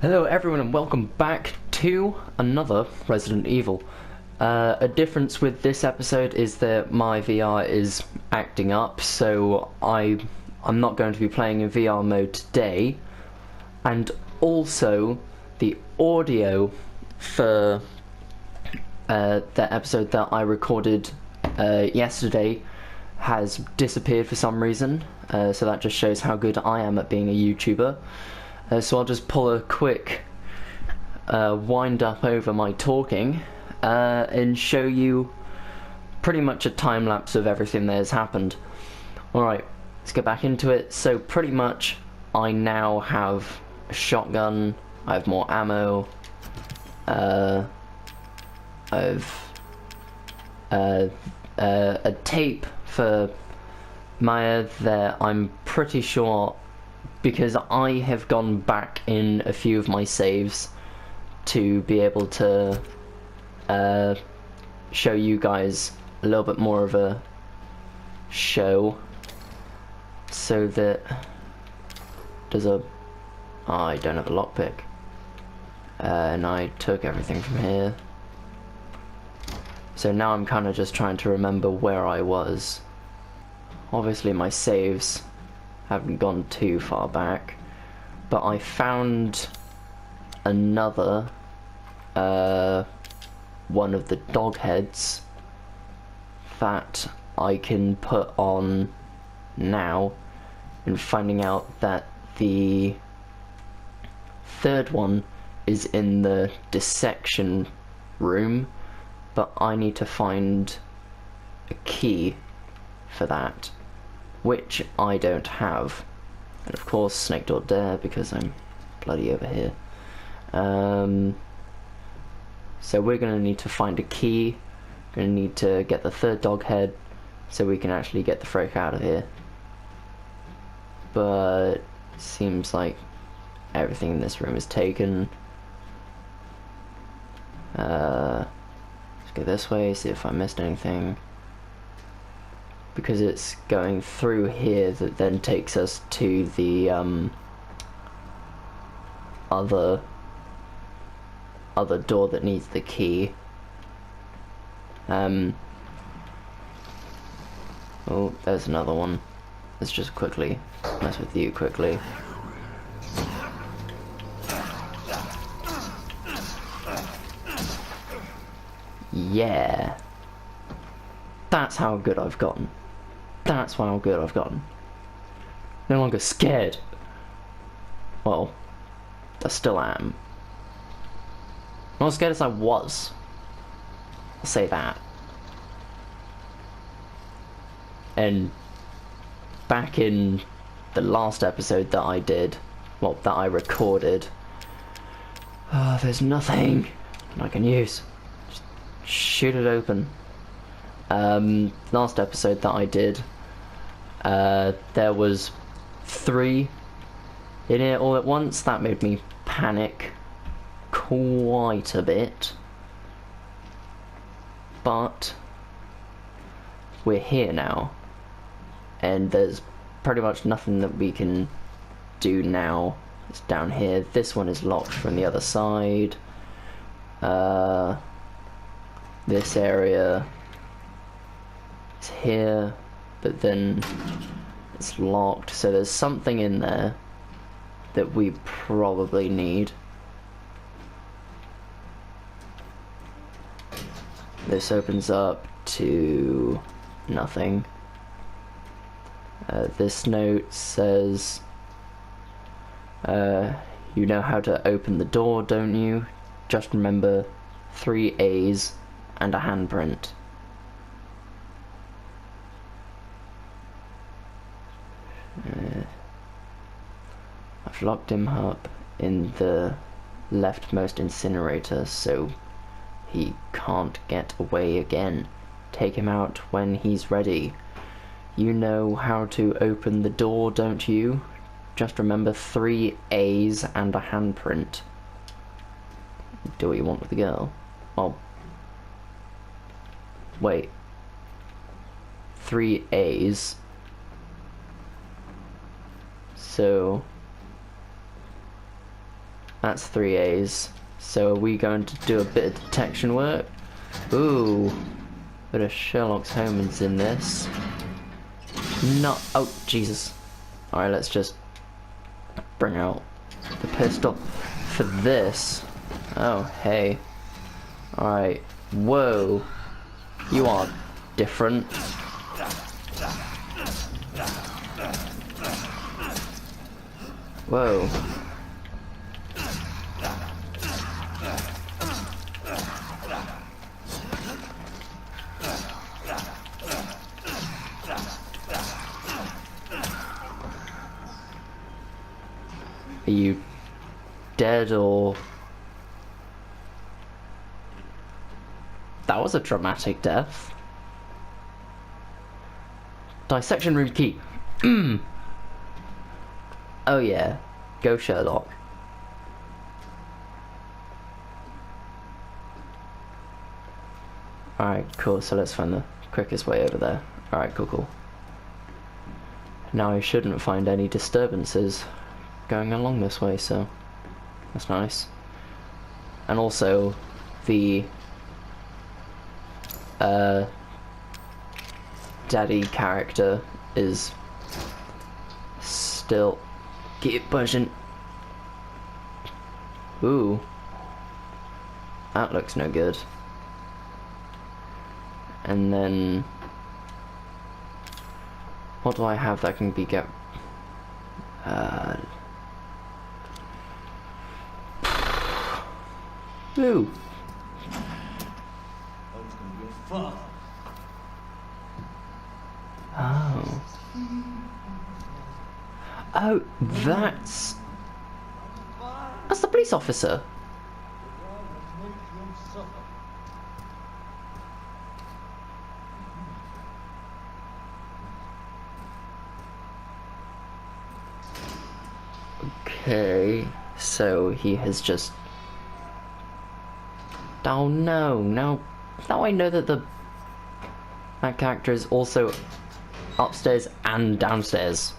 Hello everyone and welcome back to another Resident Evil. A difference with this episode is that my VR is acting up, so I'm not going to be playing in VR mode today. And also, the audio for the episode that I recorded yesterday has disappeared for some reason, so that just shows how good I am at being a YouTuber. So I'll just pull a quick wind up over my talking and show you pretty much a time lapse of everything that has happened. Alright, let's get back into it. So pretty much I now have a shotgun, I have more ammo, I've a tape for Maya that I'm pretty sure, because I have gone back in a few of my saves to be able to show you guys a little bit more of a show, so that there's a... oh, I don't have a lockpick, and I took everything from here, so now I'm kind of just trying to remember where I was. Obviously my saves haven't gone too far back, but I found another one of the dog heads that I can put on now, and finding out that the third one is in the dissection room, but I need to find a key for that, which I don't have. And of course Snake Door Dare, because I'm bloody over here. So we're going to need to find a key, going to need to get the third dog head so we can actually get the frick out of here. But seems like everything in this room is taken. Let's go this way, see if I missed anything, because it's going through here that then takes us to the other door that needs the key. Oh, there's another one. Let's just quickly mess with you quickly. Yeah, that's how good I've gotten. That's how good I've gotten. No longer scared. Well, I still am. Not as scared as I was. I'll say that. And back in the last episode that I did, well, that I recorded, there's nothing I can use. Just shoot it open. Last episode that I did, there was 3 in it all at once. That made me panic quite a bit, but we're here now, and there's pretty much nothing that we can do now. It's down here. This one is locked from the other side. This area is here, but then it's locked, so there's something in there that we probably need. This opens up to nothing. This note says, you know how to open the door, don't you? Just remember 3 A's and a handprint. I've locked him up in the leftmost incinerator, so he can't get away again. Take him out when he's ready. You know how to open the door, don't you? Just remember 3 A's and a handprint. Do what you want with the girl. Well, wait. 3 A's. So That's 3 A's. So are we going to do a bit of detection work? Ooh. Bit of Sherlock Holmes in this. No. Oh, Jesus. Alright, let's just bring out the pistol for this. Oh, hey. Alright. Whoa. You are different. Whoa. Are you dead or... That was a dramatic death. Dissection room key. Oh yeah. Go Sherlock. Alright, cool. So let's find the quickest way over there. Alright, cool. Now I shouldn't find any disturbances going along this way, so that's nice. And also the daddy character is still... Keep pushing. Ooh, that looks no good. And then what do I have that can be Ooh. Oh. Oh, that's the police officer. Okay, so he has just... Oh no, now I know that that character is also upstairs and downstairs.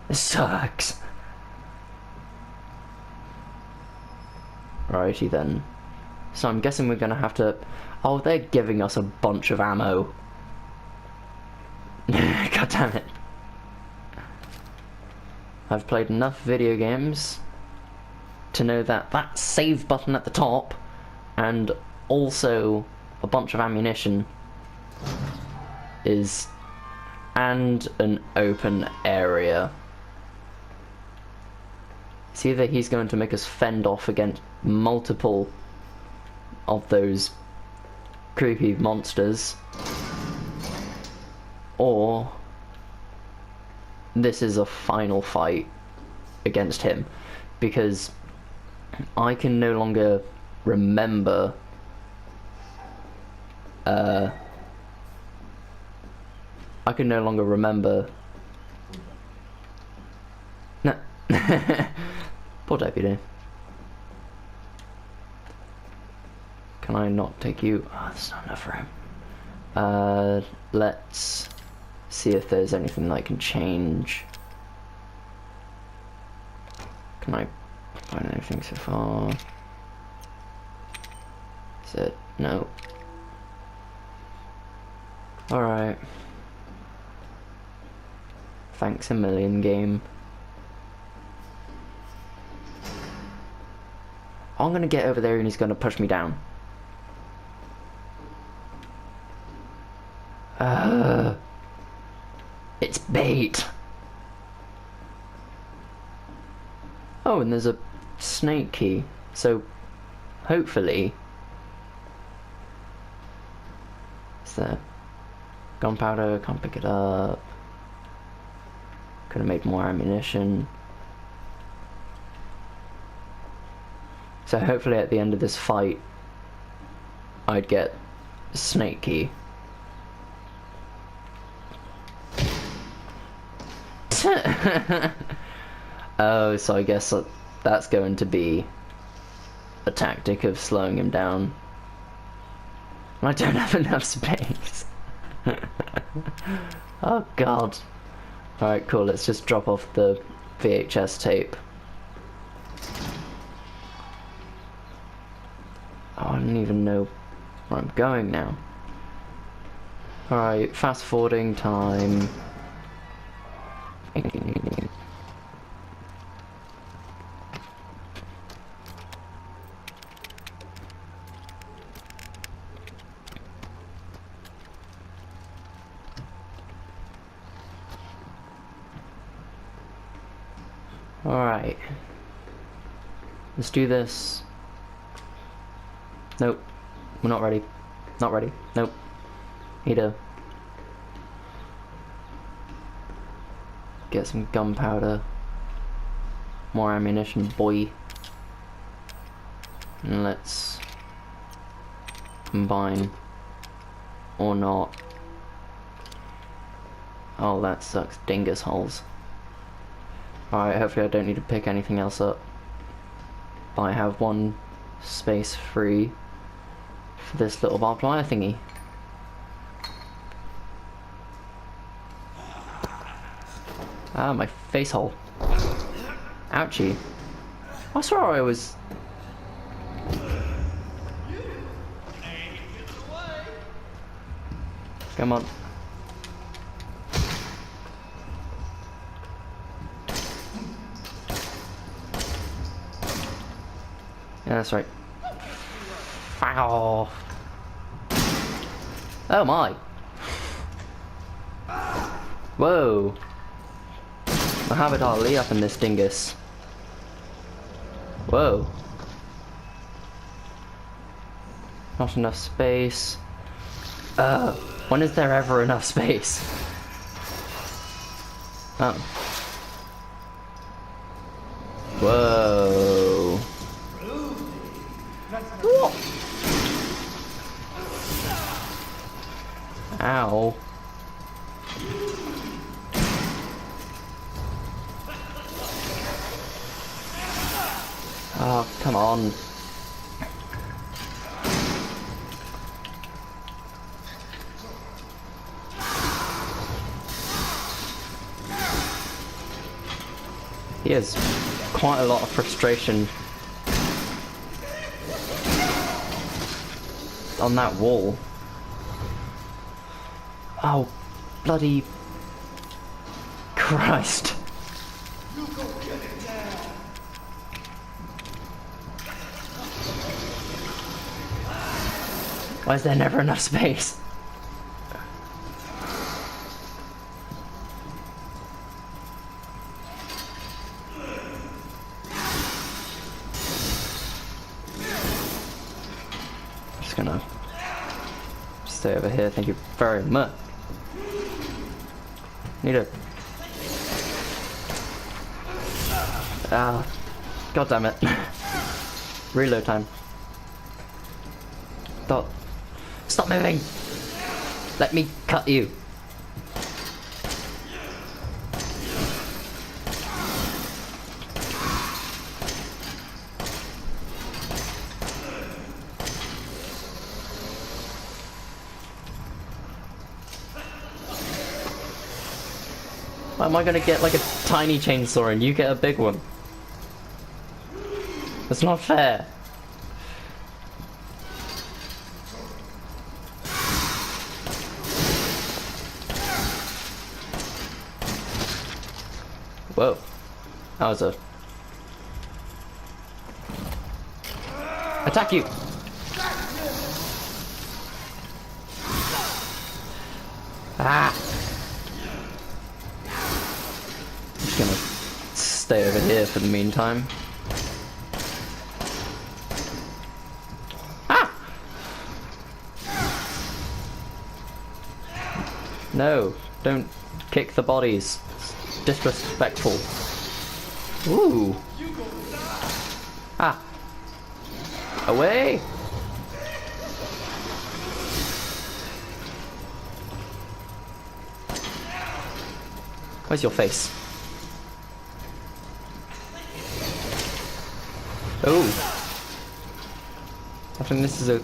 This sucks. Righty then. So I'm guessing we're gonna have to... Oh, they're giving us a bunch of ammo. God damn it. I've played enough video games to know that that save button at the top and also a bunch of ammunition is... and an open area. It's either he's going to make us fend off against multiple of those creepy monsters, or this is a final fight against him, because I can no longer remember No. Poor deputy. Can I not take you? Oh, there's not enough room. Let's see if there's anything that I can change. Can I find anything so far? Is it? No. Alright. Thanks a million, game. I'm gonna get over there and he's gonna push me down. It's bait. Oh, and there's a snake key. So, hopefully... Is there gunpowder? Can't pick it up. Could have made more ammunition. So hopefully at the end of this fight, I'd get a snake key. Oh, so I guess that's going to be a tactic of slowing him down. I don't have enough space. Oh god. Alright, cool, let's just drop off the VHS tape. Oh, I don't even know where I'm going now. Alright, fast forwarding time. Alright. Let's do this. Nope. We're not ready. Not ready. Nope. Need to get some gunpowder. More ammunition, boy. And let's combine. Or not. Oh, that sucks. Dingus holes. Alright, hopefully I don't need to pick anything else up. But I have one space free for this little barbed wire thingy. Ah, my face hole. Ouchie. I swear I was... Come on. Yeah, that's right. Ow. Oh my. Whoa. Muhammad Ali up in this dingus. Whoa. Not enough space. When is there ever enough space? Oh. Whoa. Whoa. Ow. Oh, come on. He has quite a lot of frustration on that wall. Oh, bloody Christ. Why is there never enough space? I'm just gonna stay over here, thank you very much. Need a... Ah, god damn it. Reload time. Stop moving! Let me cut you. Why am I gonna get like a tiny chainsaw and you get a big one? That's not fair. Whoa. That was a... Attack you! Ah! I'm just gonna stay over here for the meantime. Ah! No, don't kick the bodies. It's disrespectful. Ooh. Ah. Away! Where's your face? Oh. I think this is a...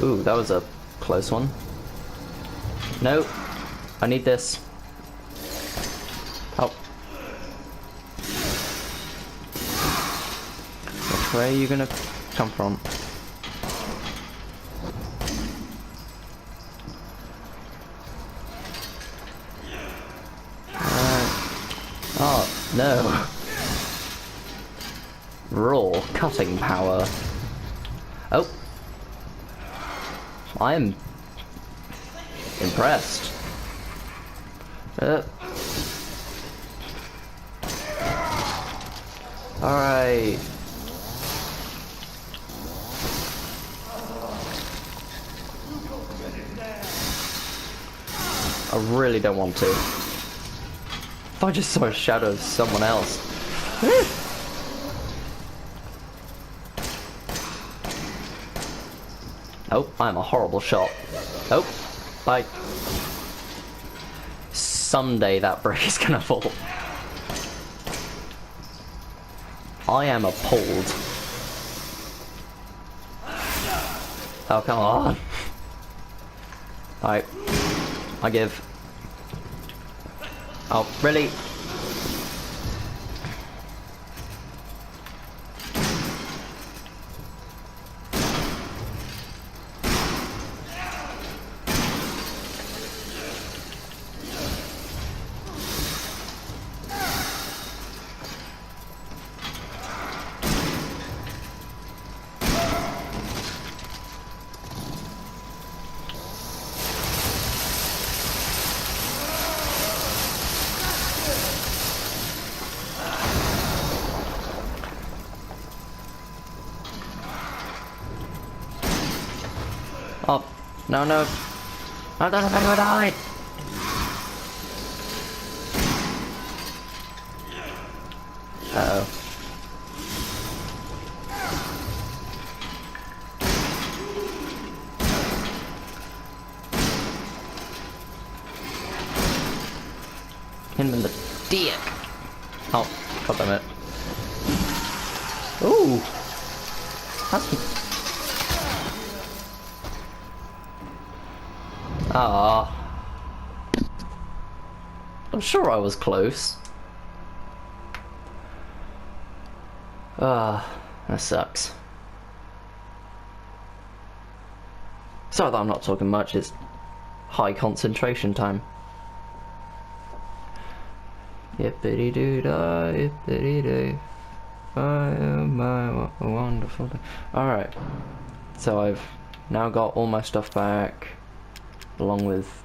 Ooh, that was a close one. No, I need this. Help. Where are you gonna come from? Oh, no. Raw cutting power. Oh. I am impressed. Alright. I really don't want to. If I just saw a shadow of someone else. Oh, I'm a horrible shot. Oh, bye. Someday that brick is gonna fall. I am appalled. Oh, come on. Alright. I give. Oh, really? Oh, no, no. I don't know if I'm gonna die. Uh-oh. Hit him in the dick. Oh, god damn it. Ooh. That's... Ah. I'm sure I was close. Ah, that sucks. Sorry that I'm not talking much, it's high concentration time. Yippity doo dah, yippity doo. I am my wonderful day. Alright. So I've now got all my stuff back, along with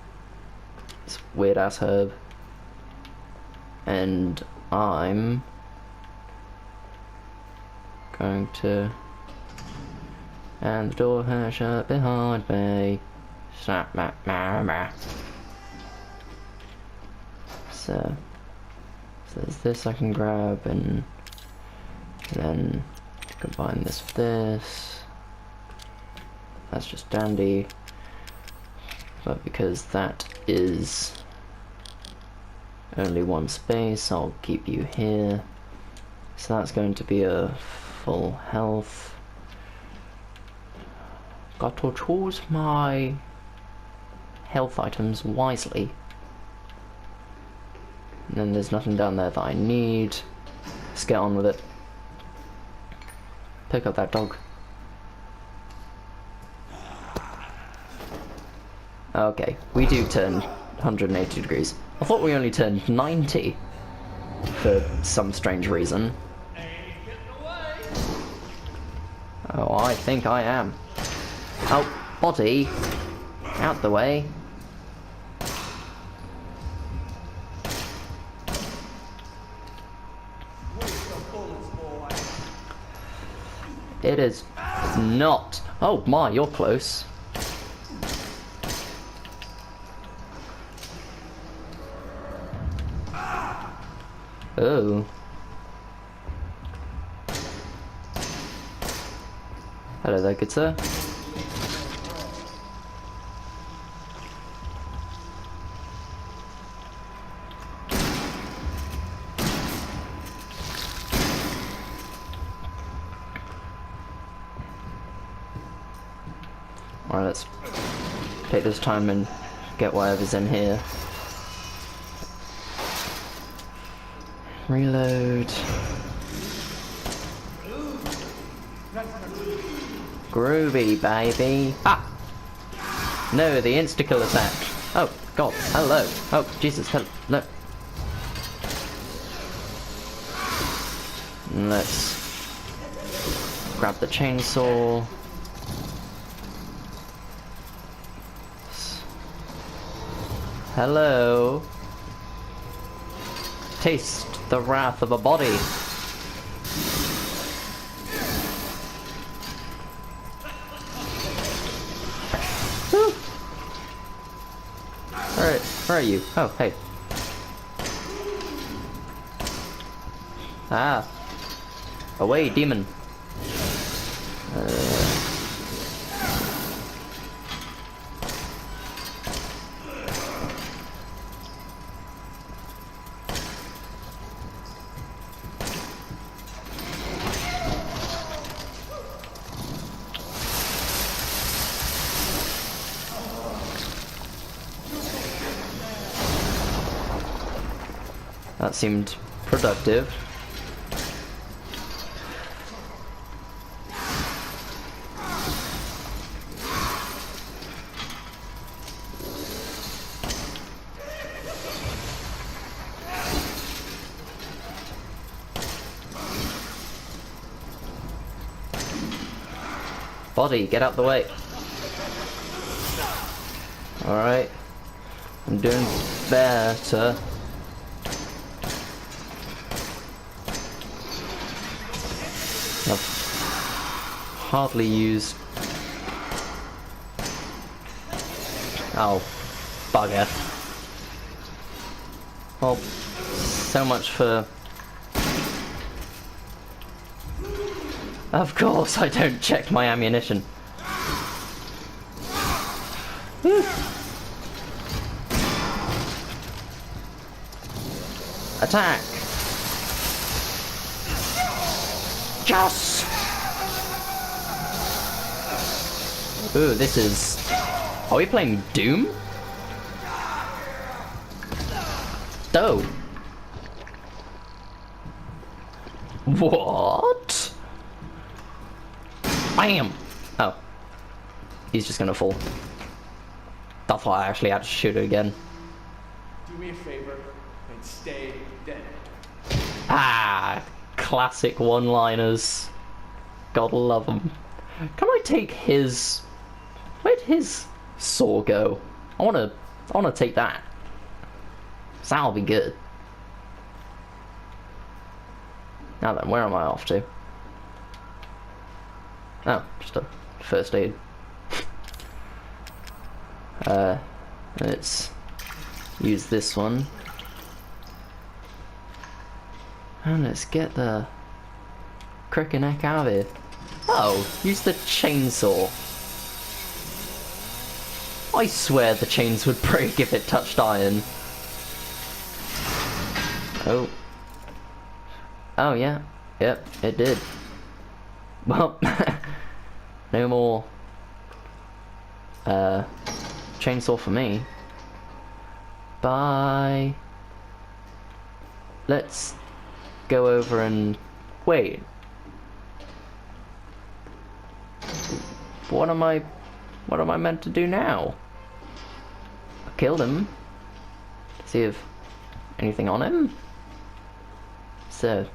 this weird ass herb. And I'm going to... And the door has shut behind me. So there's this I can grab, and then combine this with this. That's just dandy. But because that is only one space, I'll keep you here. So that's going to be a full health. Got to choose my health items wisely. And then there's nothing down there that I need. Let's get on with it. Pick up that dog. Okay, we do turn 180 degrees. I thought we only turned 90 for some strange reason. Oh, I think I am. Oh, body! Out the way. It is not. Oh my, you're close. Oh. Hello there, good sir. Alright, let's take this time and get whatever's in here. Reload. Groovy, baby. Ah! No, the insta-kill attack. Oh, God. Hello. Oh, Jesus. Hello. Let's grab the chainsaw. Hello. Taste the wrath of a body. Alright, where are you? Oh, hey. Ah. Away, demon. That seemed productive. Body, get out the way. Alright. I'm doing better. I've hardly used... Oh, bugger. Well, so much for... Of course I don't check my ammunition. Attack! Yes! Ooh, this is... Are we playing Doom? Oh. What? Bam! Oh. He's just gonna fall. I thought I actually had to shoot it again. Do me a favor and stay dead. Ah! Classic one-liners. God love them. Can I take his... Where'd his saw go? I wanna take that. So that'll be good. Now then, where am I off to? Oh, just a first aid. Let's use this one. And let's get the cricket neck out of here. Oh, use the chainsaw. I swear the chains would break if it touched iron. Oh. Oh yeah. Yep, it did. Well, no more chainsaw for me. Bye. Let's go over and wait. What am I meant to do now? I killed him. See if anything on him. Is there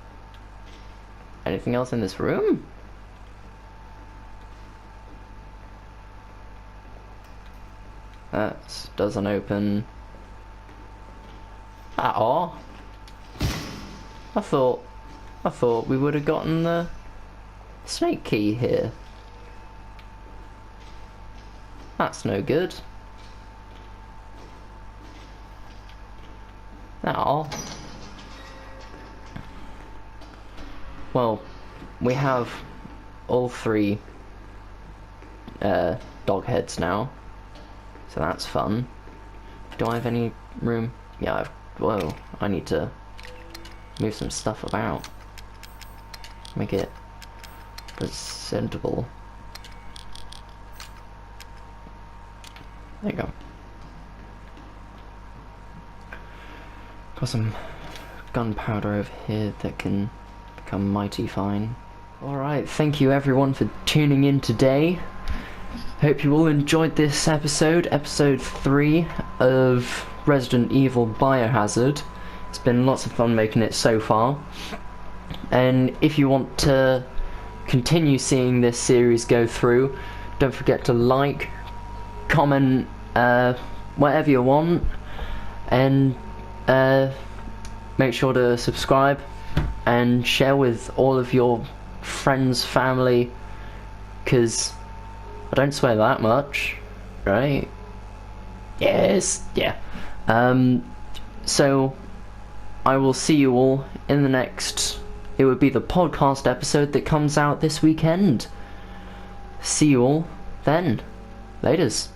anything else in this room? That doesn't open at all. I thought we would have gotten the snake key here. That's no good. Now, well, we have all three dog heads now, so that's fun. Do I have any room? Yeah, whoa, I need to move some stuff about. Make it presentable. There you go. Got some gunpowder over here that can become mighty fine. Alright, thank you everyone for tuning in today. Hope you all enjoyed this episode 3 of Resident Evil Biohazard. It's been lots of fun making it so far. And if you want to continue seeing this series go through, don't forget to like, comment, whatever you want, and make sure to subscribe and share with all of your friends, family, because I don't swear that much, right? Yes, yeah. So I will see you all in the next, it would be the podcast episode that comes out this weekend. See you all then. Laters.